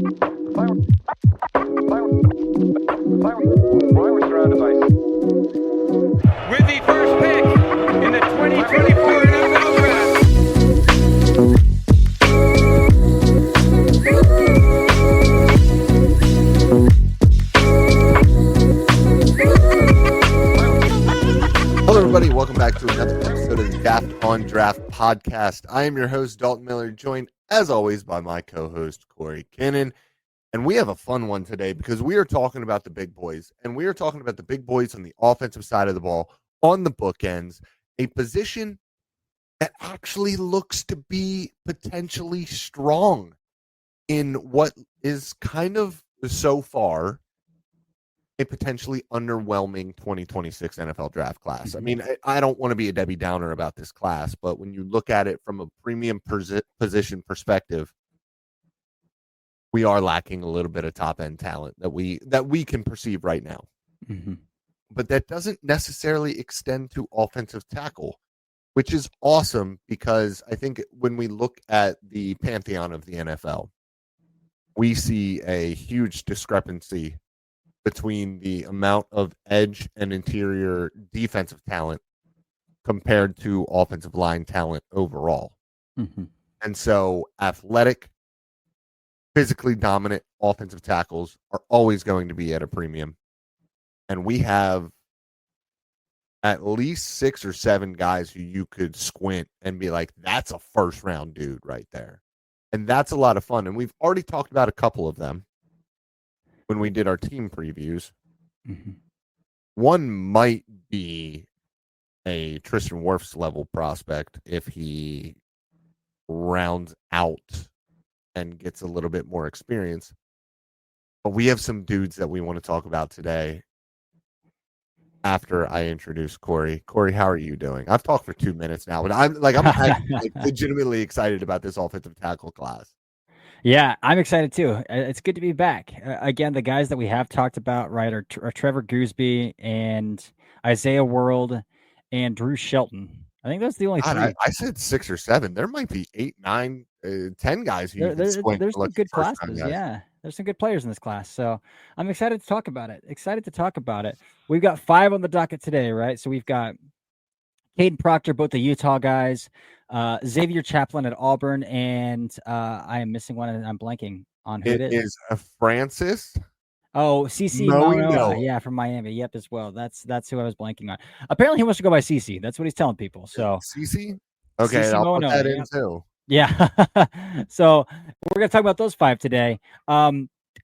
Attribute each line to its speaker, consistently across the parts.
Speaker 1: With the first pick in the 2024 NFL Draft.
Speaker 2: Hello, everybody. Welcome back to another episode of the Daft on Draft podcast. I am your host, Dalton Miller, joined, as always, by my co-host, Corey Kinnan. And we have a fun one today because we are talking about the big boys, and we are talking about the big boys on the offensive side of the ball, on the bookends, a position that actually looks to be potentially strong in what is kind of, so far, a potentially underwhelming 2026 NFL draft class. I mean, I don't want to be a Debbie Downer about this class, but when you look at it from a premium position perspective, we are lacking a little bit of top end talent that we can perceive right now.
Speaker 3: Mm-hmm.
Speaker 2: But that doesn't necessarily extend to offensive tackle, which is awesome because I think when we look at the pantheon of the NFL, we see a huge discrepancy between the amount of edge and interior defensive talent compared to offensive line talent overall.
Speaker 3: Mm-hmm.
Speaker 2: And so athletic, physically dominant offensive tackles are always going to be at a premium. And we have at least 6 or 7 guys who you could squint and be like, that's a first round dude right there. And that's a lot of fun. And we've already talked about a couple of them when we did our team previews.
Speaker 3: Mm-hmm.
Speaker 2: One might be a Tristan Wirfs level prospect if he rounds out and gets a little bit more experience. But we have some dudes that we want to talk about today after I introduce Corey. Corey, how are you doing? I've talked for 2 minutes now, but I'm legitimately excited about this offensive tackle class.
Speaker 3: Yeah, I'm excited too. It's good to be back. Again, the guys that we have talked about, right, are Trevor Gooseby and Isaiah World and Drew Shelton. I think that's the only 3.
Speaker 2: I said 6 or 7. There might be 8, 9, 10 guys who
Speaker 3: There's some good
Speaker 2: classes.
Speaker 3: classes. Yeah, there's some good players in this class. So I'm excited to talk about it. We've got 5 on the docket today, right? So we've got Kadyn Proctor, both the Utah guys, Xavier Chaplin at Auburn, and I am missing one, and I'm blanking on who it is.
Speaker 2: It is Francis.
Speaker 3: Oh, CC Manoa, yeah, from Miami. Yep, as well. That's who I was blanking on. Apparently, he wants to go by CC. That's what he's telling people. So
Speaker 2: CC, okay,
Speaker 3: CC
Speaker 2: I'll
Speaker 3: Manoa,
Speaker 2: put that in too.
Speaker 3: Yeah. So we're gonna talk about those 5 today.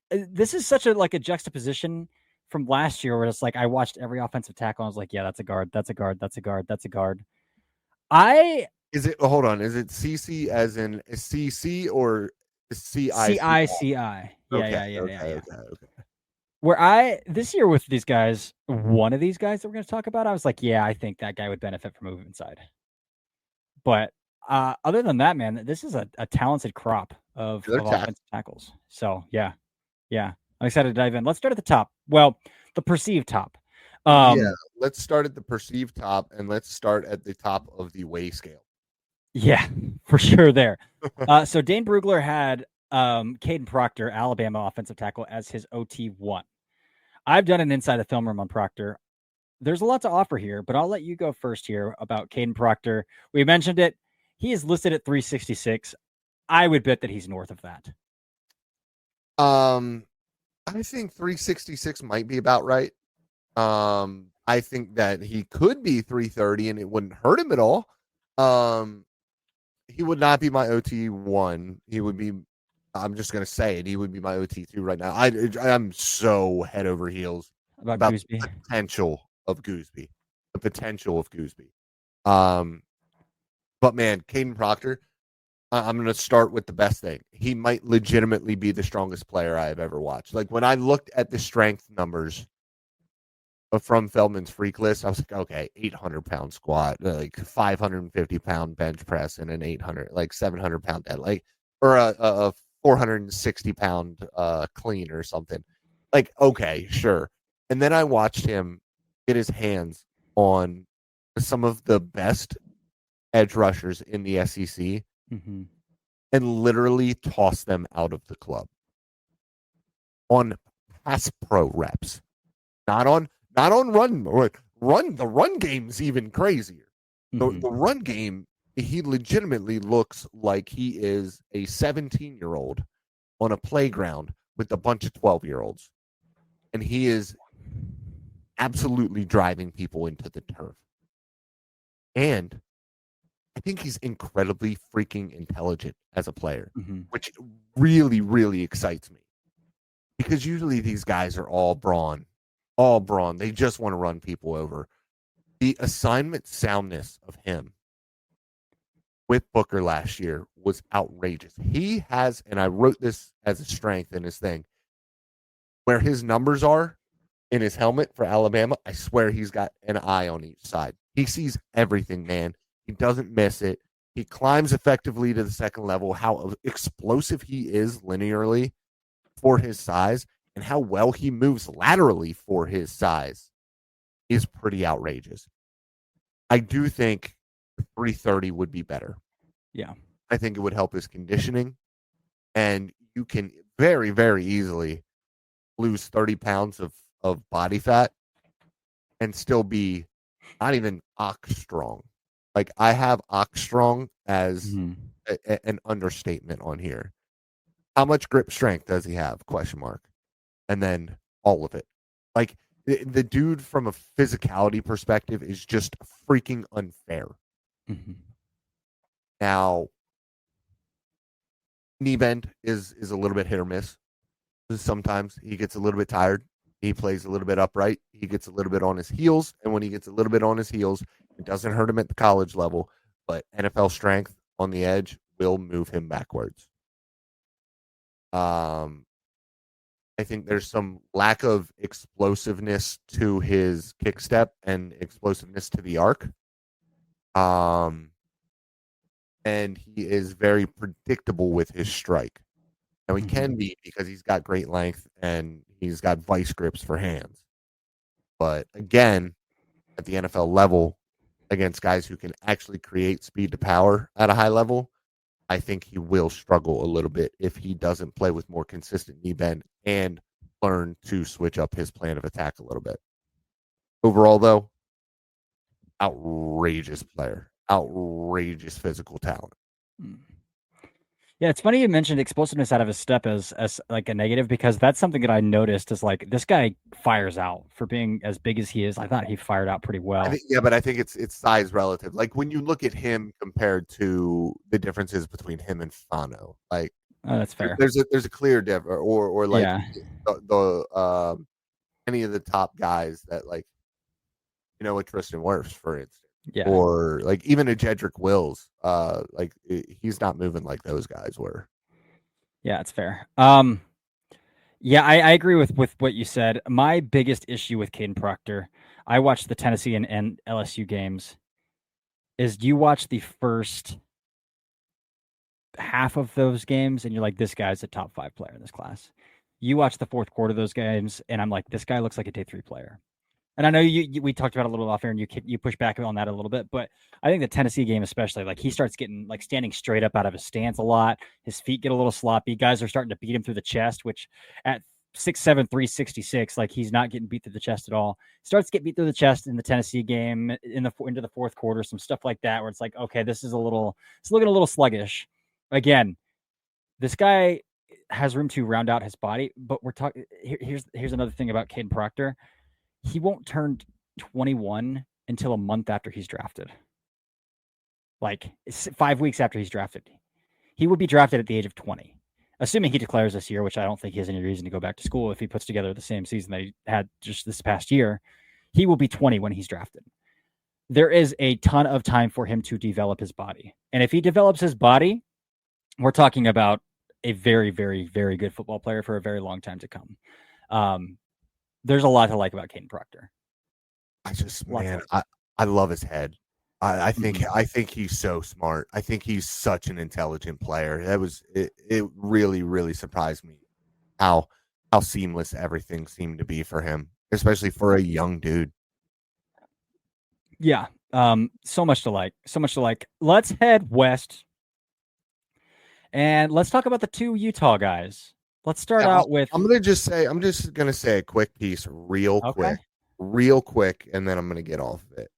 Speaker 3: This is such a juxtaposition from last year where it's like I watched every offensive tackle and I was like, yeah, that's a guard, that's a guard, that's a guard, that's a guard.
Speaker 2: Hold on, is it CC as in CC or CI?
Speaker 3: CI.
Speaker 2: Okay.
Speaker 3: Where this year with these guys, one of these guys that we're going to talk about, I was like, yeah, I think that guy would benefit from moving inside. But other than that, man, this is a talented crop of offensive tackles. So yeah, I'm excited to dive in. Let's start at the top. Well, the perceived top.
Speaker 2: Let's start at the perceived top, and let's start at the top of the weigh scale.
Speaker 3: Yeah, for sure there. So Dane Brugler had Kadyn Proctor, Alabama offensive tackle, as his OT1. I've done an inside the film room on Proctor. There's a lot to offer here, but I'll let you go first here about Kadyn Proctor. We mentioned it. He is listed at 366. I would bet that he's north of that.
Speaker 2: I think 366 might be about right. I think that he could be 330 and it wouldn't hurt him at all. He would not be my OT1. He would be, I'm just going to say it, he would be my OT2 right now. I'm so head over heels about the potential of Gooseby. But man, Kadyn Proctor, I'm going to start with the best thing. He might legitimately be the strongest player I have ever watched. Like when I looked at the strength numbers from Feldman's freak list, I was like, okay, 800-pound squat, like 550-pound bench press, and an 700-pound dead, like, or a 460-pound clean or something. Like, okay, sure. And then I watched him get his hands on some of the best edge rushers in the SEC and literally toss them out of the club. on pass pro reps, not on run. The run game's even crazier. The run game, he legitimately looks like he is a 17-year-old on a playground with a bunch of 12-year-olds, and he is absolutely driving people into the turf. And I think he's incredibly freaking intelligent as a player, which really, really excites me. Because usually these guys are all brawn. They just want to run people over. The assignment soundness of him with Booker last year was outrageous. He has, and I wrote this as a strength in his thing, where his numbers are in his helmet for Alabama, I swear he's got an eye on each side. He sees everything, man. He doesn't miss it. He climbs effectively to the second level. How explosive he is linearly for his size and how well he moves laterally for his size is pretty outrageous. I do think 330 would be better.
Speaker 3: Yeah.
Speaker 2: I think it would help his conditioning, and you can very, very easily lose 30 pounds of body fat and still be not even ox strong. Like, I have ox strong as an understatement on here. How much grip strength does he have? Question mark. And then all of it. Like, the dude from a physicality perspective is just freaking unfair. Now, knee bend is a little bit hit or miss. Sometimes he gets a little bit tired. He plays a little bit upright. He gets a little bit on his heels. And when he gets a little bit on his heels, it doesn't hurt him at the college level. But NFL strength on the edge will move him backwards. I think there's some lack of explosiveness to his kick step and explosiveness to the arc. And he is very predictable with his strike. Now, he can be because he's got great length and he's got vice grips for hands. But again, at the NFL level, against guys who can actually create speed to power at a high level, I think he will struggle a little bit if he doesn't play with more consistent knee bend and learn to switch up his plan of attack a little bit. Overall, though, outrageous player, outrageous physical talent.
Speaker 3: Yeah, it's funny you mentioned explosiveness out of his step as like a negative, because that's something that I noticed is like this guy fires out for being as big as he is. I thought he fired out pretty well.
Speaker 2: But I think it's size relative. Like, when you look at him compared to the differences between him and Fano, like,
Speaker 3: that's fair.
Speaker 2: There's a clear difference, or like
Speaker 3: yeah.
Speaker 2: Any of the top guys that, like, you know, a Tristan Wirfs, for instance.
Speaker 3: Yeah.
Speaker 2: Or like even a Jedrick Wills, like, he's not moving like those guys were.
Speaker 3: Yeah, it's fair. Yeah, I agree with what you said. My biggest issue with Kadyn Proctor, I watched the Tennessee and LSU games, is you watch the first half of those games and you're like, this guy's a top 5 player in this class. You watch the fourth quarter of those games and I'm like, this guy looks like a day 3 player. And I know we talked about it a little off air and you push back on that a little bit, but I think the Tennessee game especially, like, he starts getting like standing straight up out of his stance a lot. His feet get a little sloppy. Guys are starting to beat him through the chest, which at 6'7", 366, like, he's not getting beat through the chest at all. Starts to get beat through the chest in the Tennessee game into the fourth quarter, some stuff like that, where it's like, okay, it's looking a little sluggish. Again, this guy has room to round out his body, but we're talking. Here's another thing about Kadyn Proctor. He won't turn 21 until a month after he's drafted. Like, 5 weeks after he's drafted. He would be drafted at the age of 20. Assuming he declares this year, which I don't think he has any reason to go back to school if he puts together the same season that he had just this past year. He will be 20 when he's drafted. There is a ton of time for him to develop his body. And if he develops his body, we're talking about a very, very, very good football player for a very long time to come. There's a lot to like about Kadyn Proctor.
Speaker 2: I love his head. I think he's so smart. I think he's such an intelligent player. It really, really surprised me how seamless everything seemed to be for him, especially for a young dude.
Speaker 3: Yeah. So much to like. Let's head west and let's talk about the 2 Utah guys Let's start out with.
Speaker 2: I'm just gonna say a quick piece, real quick, and then I'm gonna get off of it.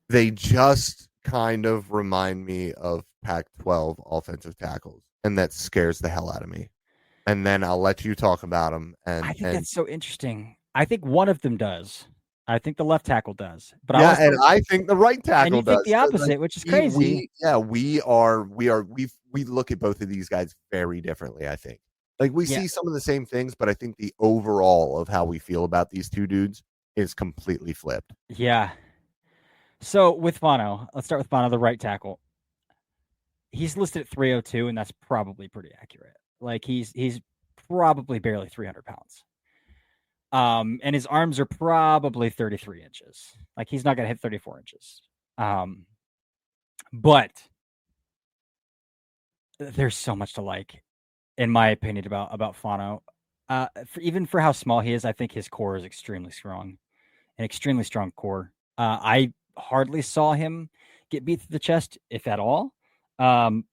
Speaker 2: They just kind of remind me of Pac-12 offensive tackles, and that scares the hell out of me. And then I'll let you talk about them. And
Speaker 3: I think that's so interesting. I think one of them does. I think the left tackle does, but
Speaker 2: I think the right tackle
Speaker 3: and you
Speaker 2: does.
Speaker 3: think the opposite, which is crazy.
Speaker 2: We look at both of these guys very differently. I think, like, we see some of the same things, but I think the overall of how we feel about these two dudes is completely flipped.
Speaker 3: Yeah. So with Fano, let's start with Fano, the right tackle. He's listed at 302, and that's probably pretty accurate. Like he's probably barely 300 pounds. And his arms are probably 33 inches. Like he's not gonna hit 34 inches. But there's so much to like, in my opinion, about Fano. Even for how small he is, I think his core is extremely strong, an extremely strong core. I hardly saw him get beat through the chest, if at all. And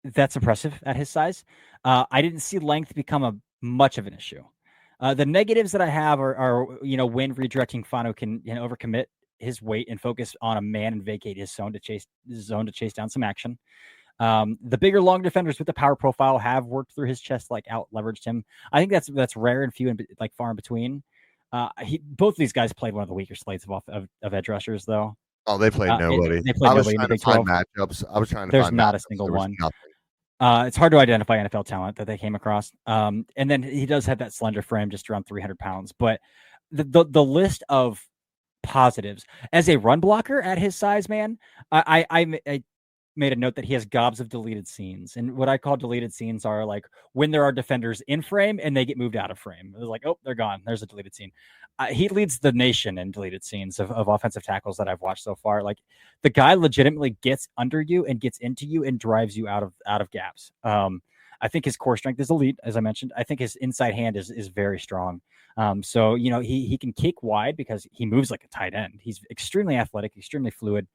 Speaker 3: that's impressive at his size. I didn't see length become much of an issue. The negatives that I have are when redirecting Fano can overcommit his weight and focus on a man and vacate his zone to chase down some action. The bigger, long defenders with the power profile have worked through his chest, like out leveraged him. I think that's rare and few and like far in between. Both of these guys played one of the weaker slates of edge rushers, though.
Speaker 2: Oh, they played nobody.
Speaker 3: They played nobody in the Big 12.
Speaker 2: Matchups. I was trying to
Speaker 3: There's
Speaker 2: find
Speaker 3: not
Speaker 2: matchups.
Speaker 3: a single
Speaker 2: There was
Speaker 3: one.
Speaker 2: nothing.
Speaker 3: It's hard to identify NFL talent that they came across. And then he does have that slender frame, just around 300 pounds. But the list of positives as a run blocker at his size, man, I made a note that he has gobs of deleted scenes. And what I call deleted scenes are like when there are defenders in frame and they get moved out of frame. It was like, oh, they're gone. There's a deleted scene. He leads the nation in deleted scenes of offensive tackles that I've watched so far. Like the guy legitimately gets under you and gets into you and drives you out of gaps. I think his core strength is elite, as I mentioned. I think his inside hand is very strong. So he can kick wide because he moves like a tight end. He's extremely athletic, extremely fluid.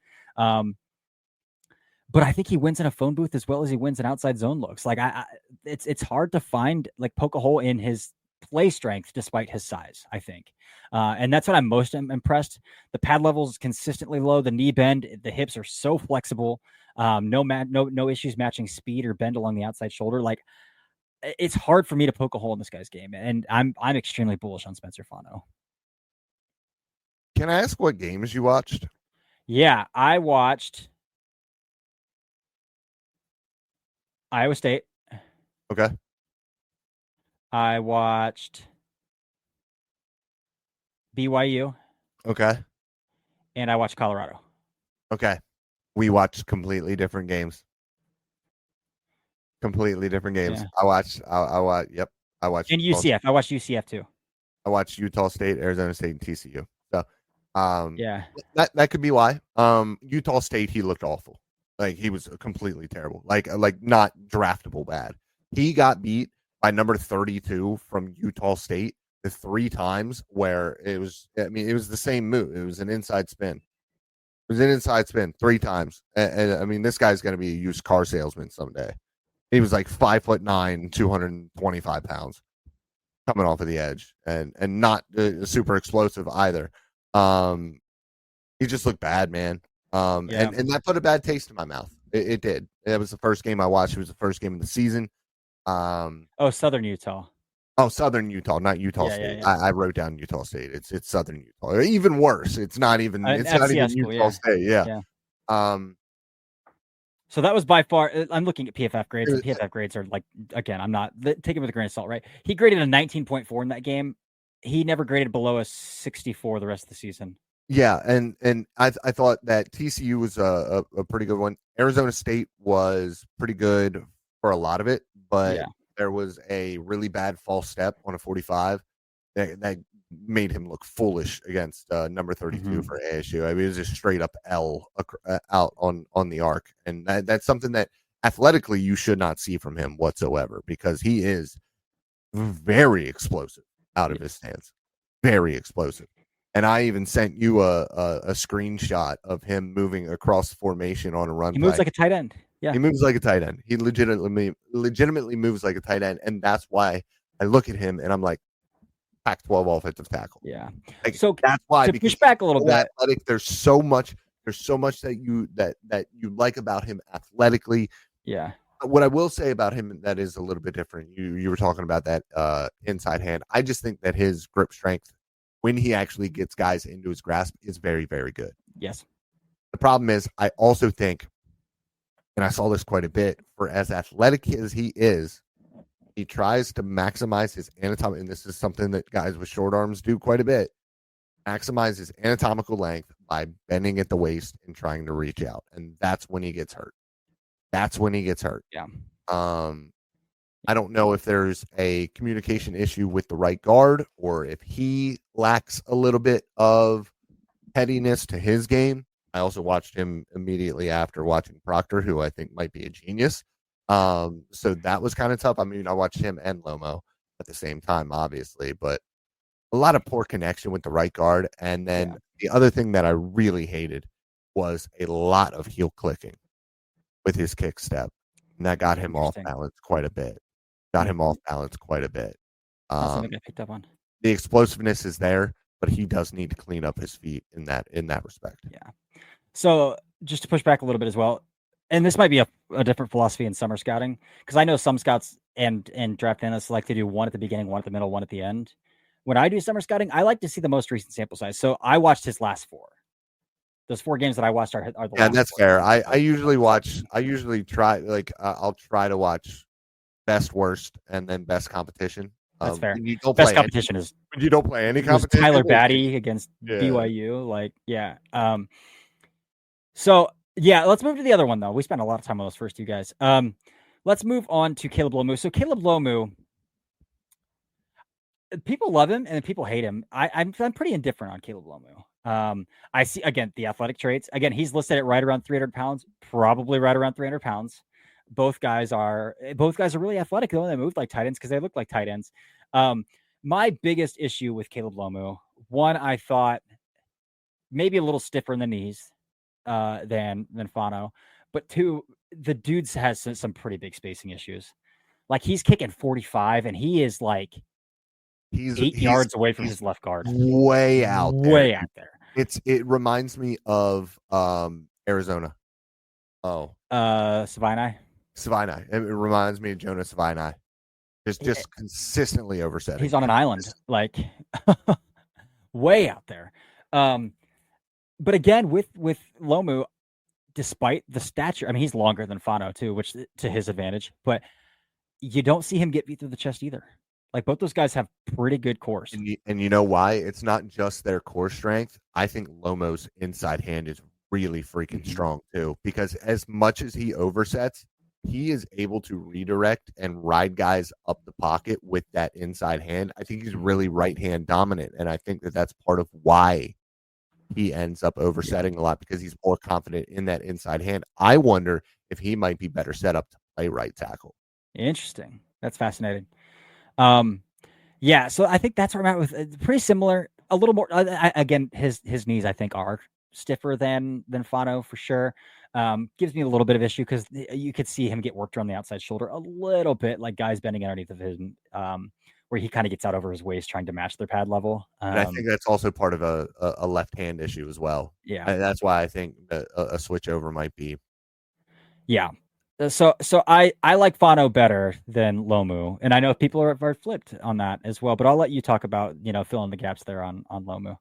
Speaker 3: But I think he wins in a phone booth as well as he wins in outside zone looks. Like it's hard to find, like, poke a hole in his play strength despite his size, I think. And that's what I'm most impressed. The pad level is consistently low. The knee bend, the hips are so flexible. No issues matching speed or bend along the outside shoulder. Like it's hard for me to poke a hole in this guy's game. And I'm extremely bullish on Spencer Fano.
Speaker 2: Can I ask what games you watched?
Speaker 3: Yeah, I watched Iowa State.
Speaker 2: Okay.
Speaker 3: I watched BYU.
Speaker 2: Okay.
Speaker 3: And I watched Colorado.
Speaker 2: Okay. We watched completely different games. Completely different games.
Speaker 3: Yeah.
Speaker 2: I watched. Yep. I watched.
Speaker 3: And UCF. I watched UCF too.
Speaker 2: I watched Utah State, Arizona State, and TCU. So,
Speaker 3: yeah,
Speaker 2: that could be why. Utah State, he looked awful. Like he was completely terrible. Like not draftable bad. He got beat by number 32 from Utah State the 3 times where it was the same move. It was an inside spin. It was an inside spin 3 times. And I mean, this guy's going to be a used car salesman someday. He was like 5'9", 225 pounds coming off of the edge and not super explosive either. He just looked bad, man. And that put a bad taste in my mouth. It did. It was the first game I watched. It was the first game of the season.
Speaker 3: Southern Utah.
Speaker 2: Oh, Southern Utah, not Utah State.
Speaker 3: Yeah.
Speaker 2: I wrote down Utah State. It's Southern Utah. Or even worse. It's not even. It's not even Utah State. Yeah.
Speaker 3: So that was by far. I'm looking at PFF grades. And PFF grades are like, again, I'm not take it with a grain of salt, right? He graded a 19.4 in that game. He never graded below a 64 the rest of the season.
Speaker 2: Yeah, and I thought that TCU was a pretty good one. Arizona State was pretty good for a lot of it, but there was a really bad false step on a 45 that made him look foolish against number 32 for ASU. I mean, it was just straight up L out on the arc, and that's something that athletically you should not see from him whatsoever because he is very explosive out of his stance, very explosive. And I even sent you a screenshot of him moving across the formation on a run.
Speaker 3: He moves like a tight end. Yeah.
Speaker 2: He moves like a tight end. He legitimately moves like a tight end, and that's why I look at him and I'm like, Pac-12 offensive tackle.
Speaker 3: Yeah.
Speaker 2: Like,
Speaker 3: So
Speaker 2: that's why,
Speaker 3: to
Speaker 2: because
Speaker 3: push back a little
Speaker 2: so
Speaker 3: bit,
Speaker 2: athletic. There's so much that you like about him athletically.
Speaker 3: yeah,
Speaker 2: What I will say about him that is a little bit different. You were talking about that inside hand. I just think that his grip strength, when he actually gets guys into his grasp, is very, very good.
Speaker 3: yes,
Speaker 2: The problem is, I also think, and I saw this quite a bit, for as athletic as he is, he tries to maximize his anatomy, and this is something that guys with short arms do quite a bit. Maximize his anatomical length by bending at the waist and trying to reach out, and that's when he gets hurt.
Speaker 3: yeah,
Speaker 2: I don't know if there's a communication issue with the right guard or if he lacks a little bit of headiness to his game. I also watched him immediately after watching Proctor, who I think might be a genius. So that was kind of tough. I mean, I watched him and Lomo at the same time, obviously, but a lot of poor connection with the right guard. And then the other thing that I really hated was a lot of heel clicking with his kick step. And that got him off balance quite a bit.
Speaker 3: That's
Speaker 2: Um,
Speaker 3: something I picked up on.
Speaker 2: the explosiveness is there, but he does need to clean up his feet in that respect.
Speaker 3: Yeah. So just to push back a little bit as well, and this might be a different philosophy in summer scouting, because I know some scouts and draft analysts like to do one at the beginning, one at the middle, one at the end. When I do summer scouting, I like to see the most recent sample size. So I watched his last 4. Those 4 games that I watched are the last.
Speaker 2: Yeah, that's fair. I usually try, like, I'll try to watch best, worst, and then best competition.
Speaker 3: That's fair.
Speaker 2: You don't
Speaker 3: Best
Speaker 2: play
Speaker 3: competition is
Speaker 2: when you don't play any competition.
Speaker 3: Tyler Batty against BYU. Like, yeah. So yeah, let's move to the other one though. We spent a lot of time on those first 2 guys. Let's move on to Caleb Lomu. So Caleb Lomu, people love him and people hate him. I'm pretty indifferent on Caleb Lomu. I see, again, the athletic traits. Again, he's listed at right around 300 pounds, probably right around 300 pounds. Both guys are really athletic though. They move like tight ends because they look like tight ends. My biggest issue with Caleb Lomu, one, I thought maybe a little stiffer in the knees than Fano, but 2, the dude's has some pretty big spacing issues. Like, he's kicking 45 and he is like
Speaker 2: he's
Speaker 3: 8 yards away from his left guard.
Speaker 2: Way out
Speaker 3: there.
Speaker 2: It reminds me of Arizona.
Speaker 3: Savini.
Speaker 2: It reminds me of Jonas Savini. Just consistently oversetting.
Speaker 3: He's on an island, like way out there. But again, with Lomu, despite the stature, I mean, he's longer than Fano too, which to his advantage, but you don't see him get beat through the chest either. Like, both those guys have pretty good cores.
Speaker 2: And you know why? It's not just their core strength. I think Lomo's inside hand is really freaking strong too, because as much as he oversets, he is able to redirect and ride guys up the pocket with that inside hand. I think he's really right hand dominant, and I think that that's part of why he ends up oversetting a lot, because he's more confident in that inside hand. I wonder if he might be better set up to play right tackle.
Speaker 3: Interesting. That's fascinating. Yeah, so I think that's where I'm at with pretty similar. A little more. Again, his knees I think are stiffer than Fano for sure. Gives me a little bit of issue because you could see him get worked around the outside shoulder a little bit, like guys bending underneath of him, where he kind of gets out over his waist trying to match their pad level.
Speaker 2: And I think that's also part of a left hand issue as well.
Speaker 3: Yeah,
Speaker 2: that's why I think that a switch over might be.
Speaker 3: Yeah. So I like Fano better than Lomu, and I know people are flipped on that as well. But I'll let you talk about filling the gaps there on Lomu.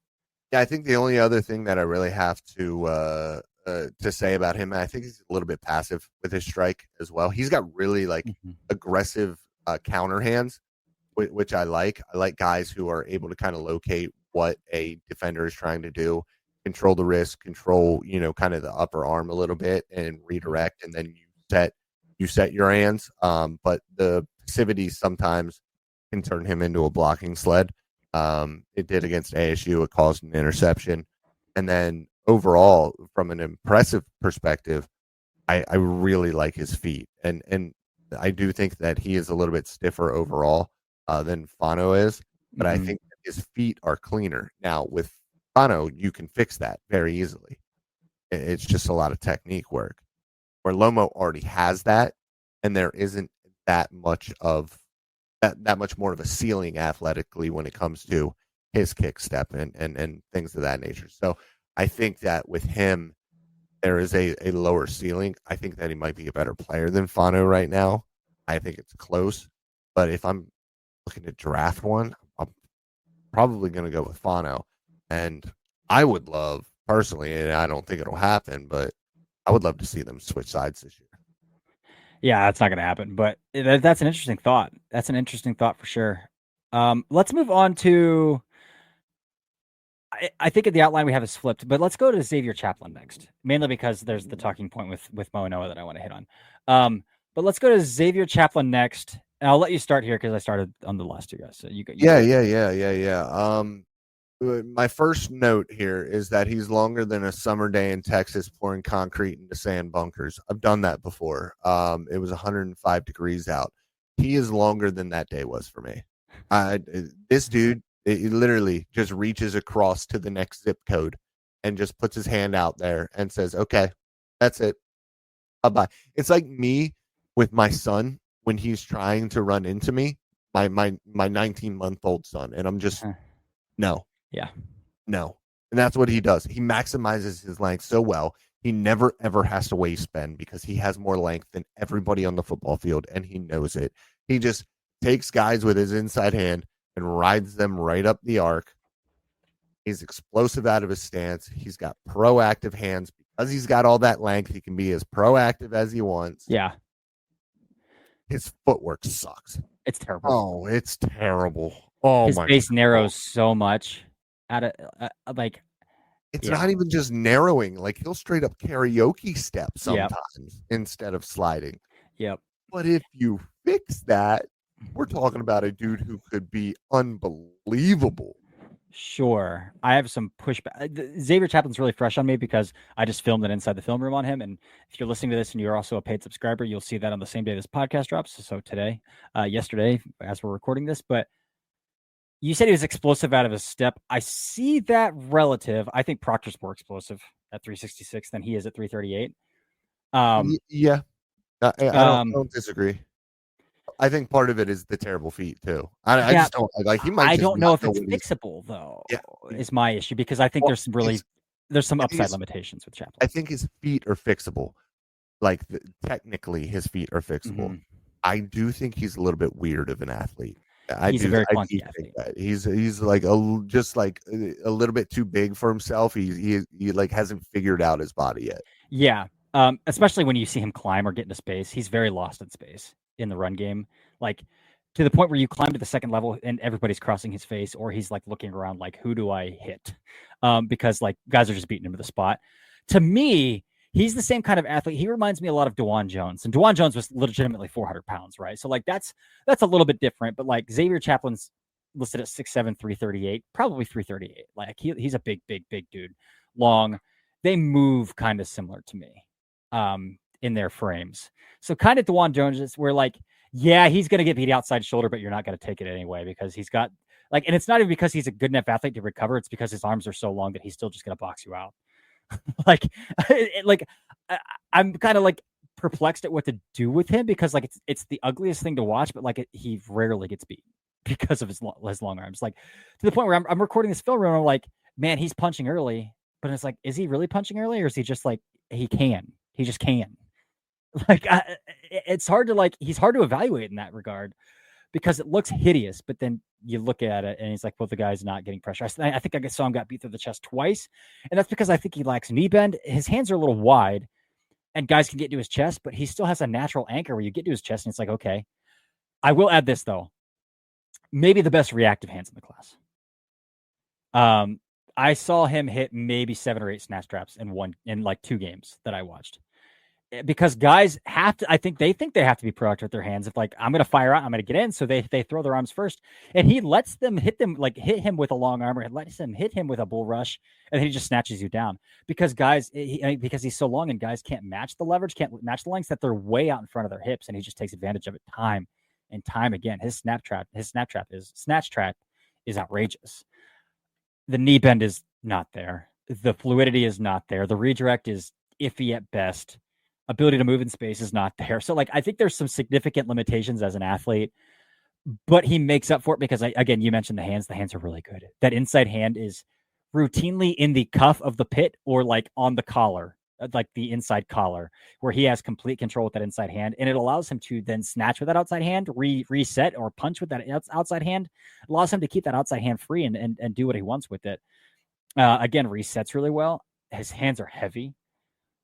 Speaker 2: Yeah, I think the only other thing that I really have to say about him, I think he's a little bit passive with his strike as well. He's got really aggressive counter hands, which I like. I like guys who are able to kind of locate what a defender is trying to do, control the wrist, control kind of the upper arm a little bit, and redirect, and then you set your hands. But the passivity sometimes can turn him into a blocking sled. It did against ASU. It caused an interception. And then overall, from an impressive perspective, I really like his feet. And I do think that he is a little bit stiffer overall than Fano is. But I think that his feet are cleaner. Now, with Fano, you can fix that very easily. It's just a lot of technique work. where Lomo already has that, and there isn't that much of that much more of a ceiling athletically when it comes to his kick step and things of that nature. So I think that with him, there is a lower ceiling. I think that he might be a better player than Fano right now. I think it's close. But if I'm looking to draft one, I'm probably going to go with Fano. And I would love, personally, and I don't think it'll happen, but I would love to see them switch sides this year.
Speaker 3: Yeah, that's not going to happen. But that's an interesting thought. That's an interesting thought for sure. Let's move on to. I think in the outline we have is flipped, but let's go to Xavier Chaplin next, mainly because there's the talking point with Mo and Noah that I want to hit on. But let's go to Xavier Chaplin next. And I'll let you start here because I started on the last two guys. So you go.
Speaker 2: Yeah. My first note here is that he's longer than a summer day in Texas pouring concrete into sand bunkers. I've done that before. It was 105 degrees out. He is longer than that day was for me. This dude, he literally just reaches across to the next zip code and just puts his hand out there and says, okay, that's it. Bye-bye. It's like me with my son when he's trying to run into me, my 19-month-old son, and I'm just, no.
Speaker 3: Yeah.
Speaker 2: No. And that's what he does. He maximizes his length so well. He never, ever has to waist bend because he has more length than everybody on the football field, and he knows it. He just takes guys with his inside hand and rides them right up the arc. He's explosive out of his stance. He's got proactive hands. Because he's got all that length, he can be as proactive as he wants.
Speaker 3: Yeah.
Speaker 2: His footwork sucks.
Speaker 3: It's terrible.
Speaker 2: Oh, it's terrible. Oh,
Speaker 3: his
Speaker 2: my
Speaker 3: base
Speaker 2: God.
Speaker 3: narrows so much. Like
Speaker 2: it's not even just narrowing. Like he'll straight up karaoke step sometimes instead of sliding.
Speaker 3: Yep.
Speaker 2: But if you fix that, we're talking about a dude who could be unbelievable.
Speaker 3: Sure. I have some pushback. Xavier Chaplin's really fresh on me because I just filmed an Inside the Film Room on him. And if you're listening to this and you're also a paid subscriber, you'll see that on the same day this podcast drops. So today, yesterday, as we're recording this. But you said he was explosive out of his step. I see that relative. I think Proctor's more explosive at 366 than he is at 338.
Speaker 2: Yeah. I don't disagree. I think part of it is the terrible feet too. I just don't like. He might.
Speaker 3: I don't know if it's fixable though. Yeah. Is my issue because I think there's some upside limitations with Chaplin.
Speaker 2: I think his feet are fixable. Like technically, his feet are fixable. Mm-hmm. I do think he's a little bit weird of an athlete.
Speaker 3: He's a very clunky athlete.
Speaker 2: He's like a little bit too big for himself. He like hasn't figured out his body yet.
Speaker 3: Yeah. Especially when you see him climb or get into space, he's very lost in space in the run game, like to the point where you climb to the second level and everybody's crossing his face, or he's like looking around like, who do I hit? Because like guys are just beating him to the spot. To me, he's the same kind of athlete. He reminds me a lot of DeJuan Jones, and DeJuan Jones was legitimately 400 pounds, right? So like that's a little bit different, but like Xavier Chaplin's listed at 6'7", 338, probably 338. Like he's a big dude, long. They move kind of similar to me. In their frames. So kind of DeJuan Jones is where like, yeah, he's going to get beat outside shoulder, but you're not going to take it anyway because he's got like, and it's not even because he's a good enough athlete to recover. It's because his arms are so long that he's still just going to box you out. I'm kind of like perplexed at what to do with him because like, it's the ugliest thing to watch, but like he rarely gets beat because of his long arms. Like to the point where I'm recording this film and I'm like, man, he's punching early, but it's like, is he really punching early or is he just like, he just can. Like it's hard to like he's hard to evaluate in that regard because it looks hideous, but then you look at it and he's like, well, the guy's not getting pressure. I think I saw him got beat through the chest twice, and that's because I think he lacks knee bend. His hands are a little wide, and guys can get to his chest, but he still has a natural anchor where you get to his chest, and it's like, okay. I will add this though, maybe the best reactive hands in the class. I saw him hit maybe 7 or 8 snatch traps in like 2 games that I watched. Because guys have to, I think they have to be proactive with their hands. If like, I'm going to fire out, I'm going to get in. So they throw their arms first and he lets them hit him with a long arm or lets him hit him with a bull rush. And then he just snatches you down because guys, because he's so long and guys can't match the leverage, can't match the lengths that they're way out in front of their hips. And he just takes advantage of it time and time again. His snatch trap is outrageous. The knee bend is not there. The fluidity is not there. The redirect is iffy at best. Ability to move in space is not there. So like I think there's some significant limitations as an athlete, but he makes up for it because again, you mentioned the hands. The hands are really good. That inside hand is routinely in the cuff of the pit or like on the collar, like the inside collar, where he has complete control with that inside hand, and it allows him to then snatch with that outside hand, reset or punch with that outside hand. It allows him to keep that outside hand free and do what he wants with it. Again, resets really well. His hands are heavy.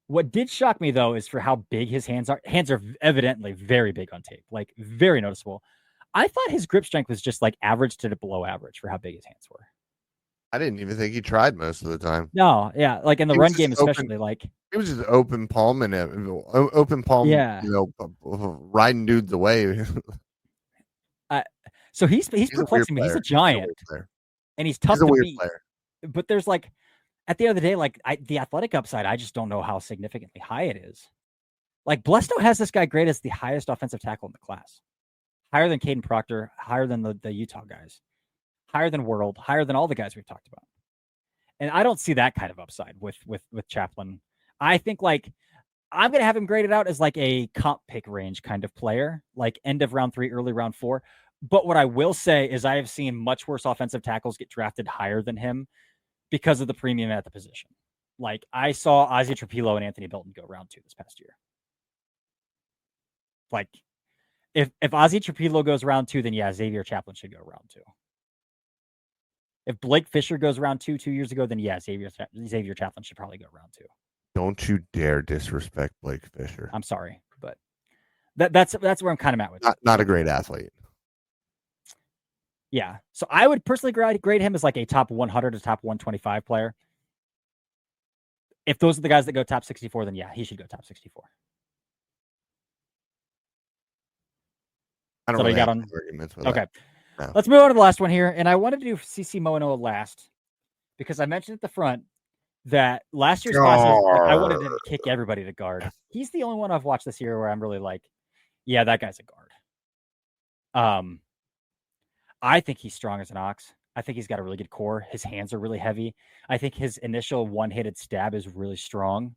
Speaker 3: What did shock me though is for how big his hands are. Hands are evidently very big on tape, like very noticeable. I thought his grip strength was just like average to below average for how big his hands were.
Speaker 2: I didn't even think he tried most of the time.
Speaker 3: No, yeah, like in the run game, especially. Like
Speaker 2: it was just open palm and open palm.
Speaker 3: Yeah,
Speaker 2: riding dudes away.
Speaker 3: so he's perplexing me. He's a giant, and he's tough to beat.
Speaker 2: Player.
Speaker 3: But there's like, at the end of the day, like the athletic upside, I just don't know how significantly high it is. Like Blesto has this guy great as the highest offensive tackle in the class, higher than Kadyn Proctor, higher than the Utah guys, higher than World, higher than all the guys we've talked about. And I don't see that kind of upside with Chaplin. I think like I'm going to have him graded out as like a comp pick range kind of player, like end of round 3, early round 4. But what I will say is I have seen much worse offensive tackles get drafted higher than him because of the premium at the position. Like I saw Ozzie Trapilo and Anthony Belton go round 2 this past year. Like if Ozzie Trapilo goes round 2, then yeah, Xavier Chaplin should go round 2. If Blake Fisher goes round 2 years ago, then yeah, Xavier Chaplin should probably go round 2.
Speaker 2: Don't you dare disrespect Blake Fisher.
Speaker 3: I'm sorry, but that's where I'm kind of at with it.
Speaker 2: Not a great athlete.
Speaker 3: Yeah. So I would personally grade him as like a top 100 to top 125 player. If those are the guys that go top 64, then yeah, he should go top 64.
Speaker 2: I don't really have arguments with
Speaker 3: okay.
Speaker 2: No.
Speaker 3: Let's move on to the last one here. And I wanted to do CC Moanoa last because I mentioned at the front that last year's classes, I wanted to kick everybody to guard. He's the only one I've watched this year where I'm really like, yeah, that guy's a guard. I think he's strong as an ox. I think he's got a really good core. His hands are really heavy. I think his initial one-handed stab is really strong.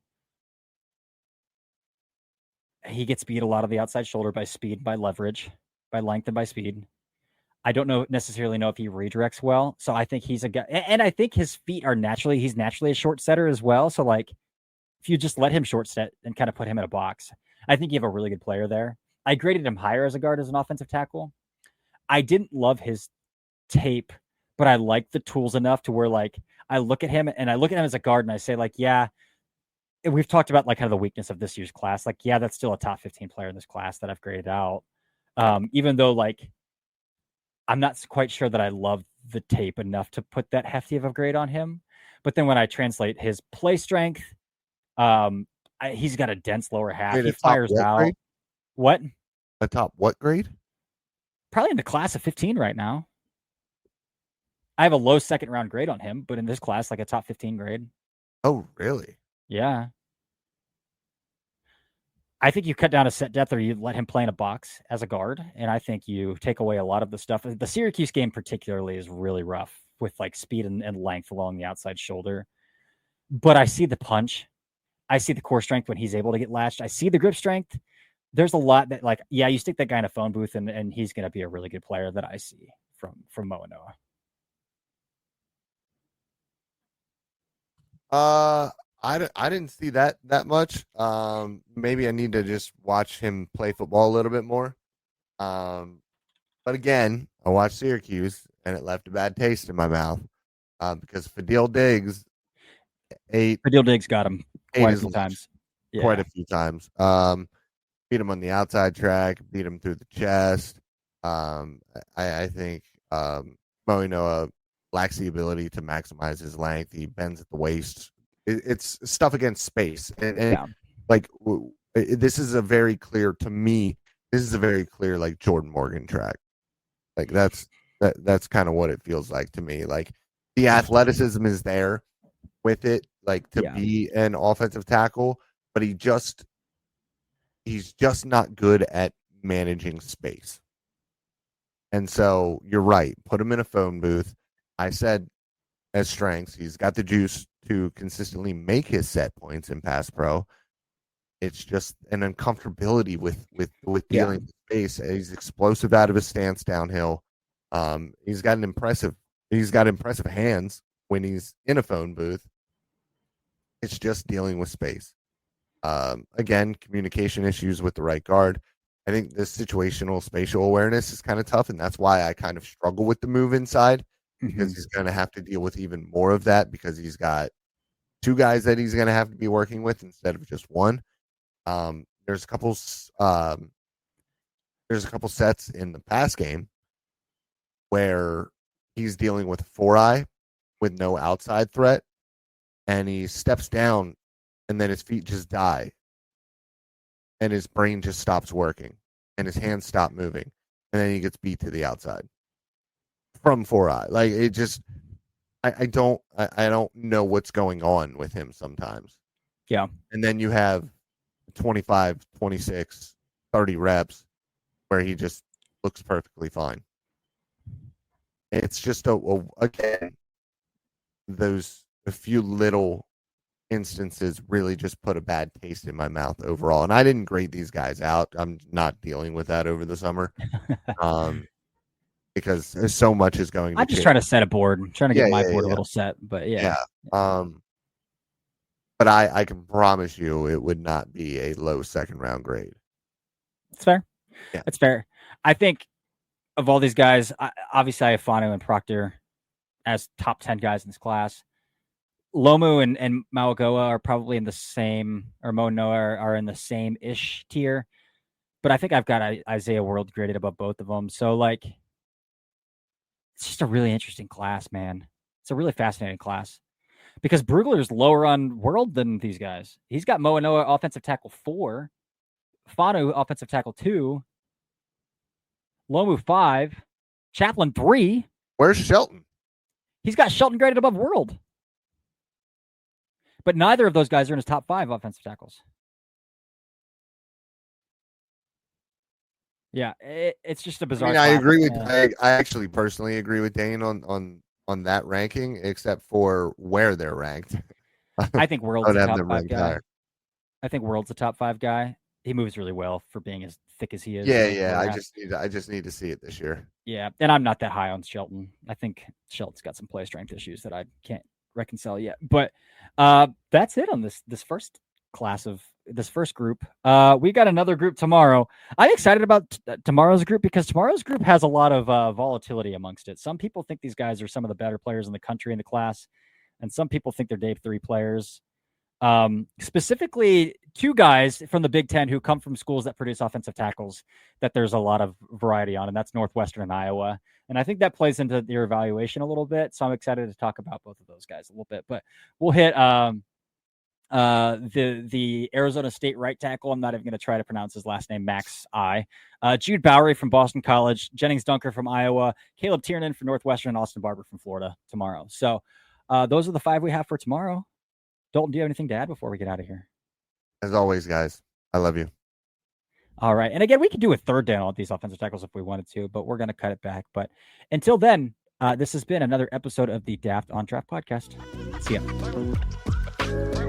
Speaker 3: He gets beat a lot of the outside shoulder by speed, by leverage, by length, and by speed. I don't necessarily know if he redirects well. So I think he's a guy. And I think his feet are he's naturally a short setter as well. So like if you just let him short set and kind of put him in a box, I think you have a really good player there. I graded him higher as a guard as an offensive tackle. I didn't love his tape, but I like the tools enough to where like I look at him as a guard and I say like, yeah, we've talked about like kind of the weakness of this year's class. Like, yeah, that's still a top 15 player in this class that I've graded out. Even though like, I'm not quite sure that I love the tape enough to put that hefty of a grade on him. But then when I translate his play strength, he's got a dense lower half. He fires out. Grade? What?
Speaker 2: A top what grade?
Speaker 3: Probably in the class of 15 right now. I have a low second round grade on him, but in this class, like a top 15 grade.
Speaker 2: Oh, really?
Speaker 3: Yeah. I think you cut down a set depth or you let him play in a box as a guard. And I think you take away a lot of the stuff. The Syracuse game particularly is really rough with like speed and length along the outside shoulder. But I see the punch. I see the core strength when he's able to get latched. I see the grip strength. There's a lot that like, yeah, you stick that guy in a phone booth and he's going to be a really good player that I see from Moanoa.
Speaker 2: I didn't see that much. Maybe I need to just watch him play football a little bit more. But again, I watched Syracuse and it left a bad taste in my mouth because Fadil Diggs
Speaker 3: got him quite a few times.
Speaker 2: Yeah. Quite a few times. Beat him on the outside track, beat him through the chest. I think Moanoa lacks the ability to maximize his length. He bends at the waist. It's stuff against space. And like this is a very clear, to me, this is a very clear like Jordan Morgan track. Like that's kind of what it feels like to me. Like the athleticism is there with it, like to be an offensive tackle, but he's just not good at managing space. And so you're right. Put him in a phone booth. I said as strengths, he's got the juice to consistently make his set points in pass pro. It's just an uncomfortability with dealing with space. He's explosive out of his stance downhill. He's got impressive hands when he's in a phone booth. It's just dealing with space. Again, communication issues with the right guard. I think the situational spatial awareness is kind of tough, and that's why I kind of struggle with the move inside, because he's going to have to deal with even more of that, because he's got two guys that he's going to have to be working with instead of just one. There's a couple sets in the pass game where he's dealing with a 4-eye with no outside threat, and he steps down, and then his feet just die, and his brain just stops working, and his hands stop moving, and then he gets beat to the outside from 4-eye. Like, it just, I don't know what's going on with him sometimes.
Speaker 3: Yeah.
Speaker 2: And then you have 25, 26, 30 reps where he just looks perfectly fine. It's just again, a few little instances really just put a bad taste in my mouth overall. And I didn't grade these guys out. I'm not dealing with that over the summer. Because there's so much is going to
Speaker 3: I'm just trying to set a board. I'm trying to get my board a little set, but yeah.
Speaker 2: But I can promise you it would not be a low second round grade.
Speaker 3: It's fair.
Speaker 2: Yeah.
Speaker 3: It's fair. I think of all these guys, obviously I have Fano and Proctor as top 10 guys in this class. Lomu and Maogoa are probably in the same, or Mo Noah are in the same-ish tier. But I think I've got Isaiah World graded above both of them. So, like, it's just a really interesting class, man. It's a really fascinating class. Because Brugler's lower on World than these guys. He's got Mo Noah offensive tackle 4, Fano offensive tackle 2, Lomu 5, Chaplin 3.
Speaker 2: Where's Shelton?
Speaker 3: He's got Shelton graded above World. But neither of those guys are in his top 5 offensive tackles. Yeah, it's just a bizarre.
Speaker 2: I agree with. I actually personally agree with Dane on that ranking, except for where they're ranked.
Speaker 3: I think World's a top 5 guy.
Speaker 2: Higher.
Speaker 3: I think World's a top 5 guy. He moves really well for being as thick as he is.
Speaker 2: Yeah. I just need to see it this year.
Speaker 3: Yeah, and I'm not that high on Shelton. I think Shelton's got some play strength issues that I can't reconcile yet. But that's it on this first class of this first group. We got another group tomorrow. I'm excited about tomorrow's group because tomorrow's group has a lot of volatility amongst it. Some people think these guys are some of the better players in the country in the class, and some people think they're Day 3 players. Specifically, 2 guys from the Big Ten who come from schools that produce offensive tackles that there's a lot of variety on, and that's Northwestern and Iowa. And I think that plays into your evaluation a little bit. So I'm excited to talk about both of those guys a little bit. But we'll hit the Arizona State right tackle. I'm not even going to try to pronounce his last name, Max I. Jude Bowery from Boston College, Jennings Dunker from Iowa, Caleb Tiernan from Northwestern, and Austin Barber from Florida tomorrow. So those are the 5 we have for tomorrow. Dalton, do you have anything to add before we get out of here?
Speaker 2: As always, guys, I love you.
Speaker 3: All right. And again, we could do a third down on these offensive tackles if we wanted to, but we're going to cut it back. But until then, this has been another episode of the Daft on Draft podcast. See ya.